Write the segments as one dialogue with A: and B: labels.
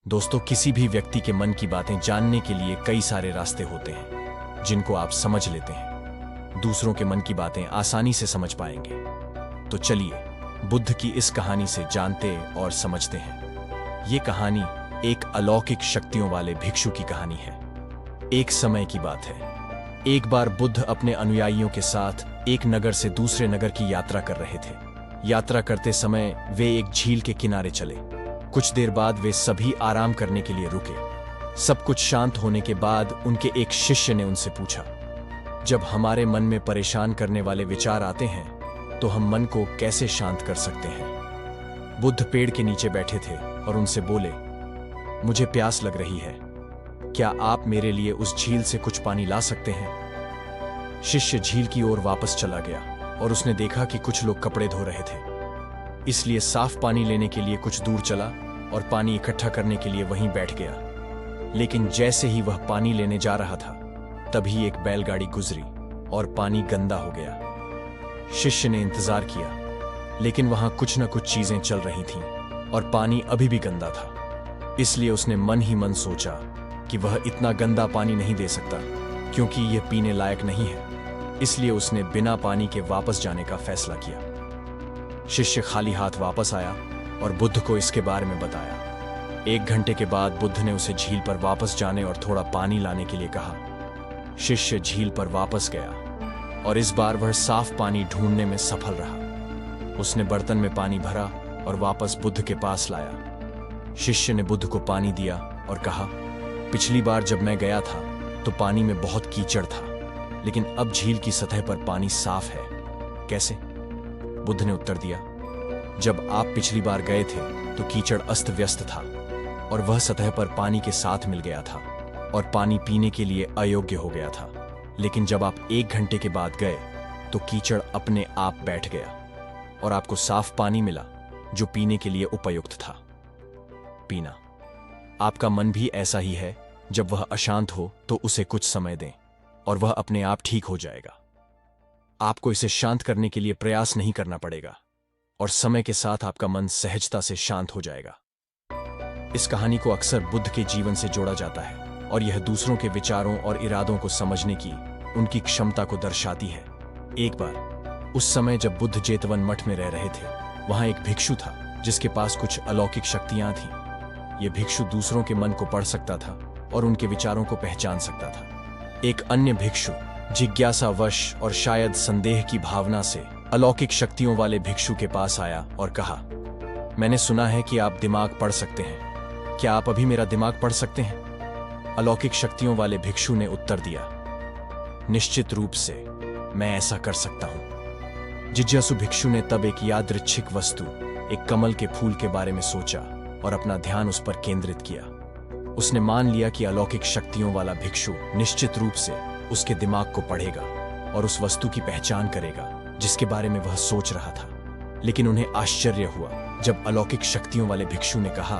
A: दोस्तों, किसी भी व्यक्ति के मन की बातें जानने के लिए कई सारे रास्ते होते हैं जिनको आप समझ लेते हैं। दूसरों के मन की बातें आसानी से समझ पाएंगे। तो चलिए बुद्ध की इस कहानी से जानते और समझते हैं। ये कहानी एक अलौकिक शक्तियों वाले भिक्षु की कहानी है। एक समय की बात है। एक बार बुद्ध अपने अनुयायियों के साथ एक नगर से दूसरे नगर की यात्रा कर रहे थे। यात्रा करते समय वे एक झील के किनारे चले। कुछ देर बाद वे सभी आराम करने के लिए रुके। सब कुछ शांत होने के बाद उनके एक शिष्य ने उनसे पूछा, जब हमारे मन में परेशान करने वाले विचार आते हैं तो हम मन को कैसे शांत कर सकते हैं? बुद्ध पेड़ के नीचे बैठे थे और उनसे बोले, मुझे प्यास लग रही है, क्या आप मेरे लिए उस झील से कुछ पानी ला सकते हैं? शिष्य झील की ओर वापस चला गया और उसने देखा कि कुछ लोग कपड़े धो रहे थे, इसलिए साफ पानी लेने के लिए कुछ दूर चला और पानी इकट्ठा करने के लिए वहीं बैठ गया। लेकिन जैसे ही वह पानी लेने जा रहा था, तभी एक बैलगाड़ी गुजरी और पानी गंदा हो गया। शिष्य ने इंतजार किया, लेकिन वहां कुछ न कुछ चीजें चल रही थीं और पानी अभी भी गंदा था। इसलिए उसने मन ही मन सोचा कि वह इतना गंदा पानी नहीं दे सकता, क्योंकि यह पीने लायक नहीं है। इसलिए उसने बिना पानी के वापस जाने का फैसला किया। शिष्य खाली हाथ वापस आया और बुद्ध को इसके बारे में बताया। 1 घंटे के बाद बुद्ध ने उसे झील पर वापस जाने और थोड़ा पानी लाने के लिए कहा। शिष्य झील पर वापस गया और इस बार वह साफ पानी ढूंढने में सफल रहा। उसने बर्तन में पानी भरा और वापस बुद्ध के पास लाया। शिष्य ने बुद्ध को पानी दिया और कहा, पिछली बार जब मैं गया था तो पानी में बहुत कीचड़ था, लेकिन अब झील की सतह पर पानी साफ है। कैसे? बुद्ध ने उत्तर दिया, जब आप पिछली बार गए थे तो कीचड़ अस्त व्यस्त था और वह सतह पर पानी के साथ मिल गया था और पानी पीने के लिए अयोग्य हो गया था। लेकिन जब आप 1 घंटे के बाद गए तो कीचड़ अपने आप बैठ गया और आपको साफ पानी मिला जो पीने के लिए उपयुक्त था। पीना। आपका मन भी ऐसा ही है, जब वह अशांत हो तो उसे कुछ समय दें और वह अपने आप ठीक हो जाएगा। आपको इसे शांत करने के लिए प्रयास नहीं करना पड़ेगा और समय के साथ आपका मन सहजता से शांत हो जाएगा। इस कहानी को अक्सर बुद्ध के जीवन से जोड़ा जाता है और यह दूसरों के विचारों और इरादों को समझने की उनकी क्षमता को दर्शाती है। एक बार उस समय जब बुद्ध जेतवन मठ में रह रहे थे, वहां एक भिक्षु था जिसके पास कुछ अलौकिक शक्तियां थीं। यह भिक्षु दूसरों के मन को पढ़ सकता था और उनके विचारों को पहचान सकता था। एक अन्य भिक्षु जिज्ञासावश और शायद संदेह की भावना से अलौकिक शक्तियों वाले भिक्षु के पास आया और कहा, मैंने सुना है कि आप दिमाग पढ़ सकते हैं, क्या आप अभी मेरा दिमाग पढ़ सकते हैं? अलौकिक शक्तियों वाले भिक्षु ने उत्तर दिया, निश्चित रूप से मैं ऐसा कर सकता हूं। जिज्ञासु भिक्षु ने तब एक यादृच्छिक वस्तु, एक कमल के फूल के बारे में सोचा और अपना ध्यान उस पर केंद्रित किया। उसने मान लिया कि अलौकिक शक्तियों वाला भिक्षु निश्चित रूप से उसके दिमाग को पढ़ेगा और उस वस्तु की पहचान करेगा जिसके बारे में वह सोच रहा था। लेकिन उन्हें आश्चर्य हुआ जब अलौकिक शक्तियों वाले भिक्षु ने कहा,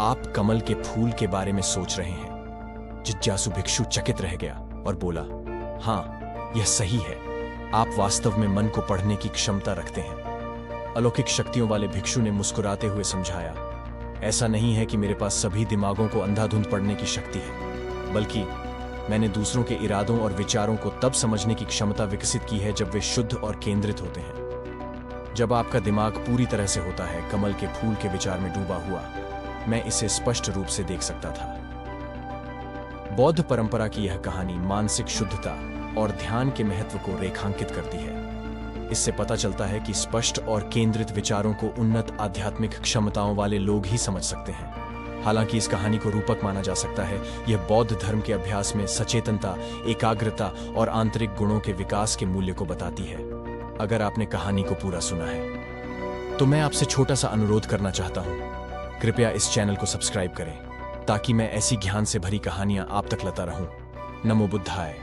A: आप कमल के फूल के बारे में सोच रहे हैं। जिज्ञासु भिक्षु चकित रह गया और बोला, हाँ, यह सही है, आप वास्तव में मन को पढ़ने की क्षमता रखते हैं। अलौकिक शक्तियों वाले भिक्षु ने मुस्कुराते हुए समझाया, ऐसा नहीं है कि मेरे पास सभी दिमागों को अंधाधुंध पढ़ने की शक्ति है, बल्कि मैंने दूसरों के इरादों और विचारों को तब समझने की क्षमता विकसित की है जब वे शुद्ध और केंद्रित होते हैं। जब आपका दिमाग पूरी तरह से होता है कमल के फूल के विचार में डूबा हुआ, मैं इसे स्पष्ट रूप से देख सकता था। बौद्ध परंपरा की यह कहानी मानसिक शुद्धता और ध्यान के महत्व को रेखांकित करती है। इससे पता चलता है कि स्पष्ट और केंद्रित विचारों को उन्नत आध्यात्मिक क्षमताओं वाले लोग ही समझ सकते हैं। हालांकि इस कहानी को रूपक माना जा सकता है, यह बौद्ध धर्म के अभ्यास में सचेतनता, एकाग्रता और आंतरिक गुणों के विकास के मूल्य को बताती है। अगर आपने कहानी को पूरा सुना है तो मैं आपसे छोटा सा अनुरोध करना चाहता हूं, कृपया इस चैनल को सब्सक्राइब करें ताकि मैं ऐसी ज्ञान से भरी कहानियां आप तक लाता रहूं। नमो बुद्धाय।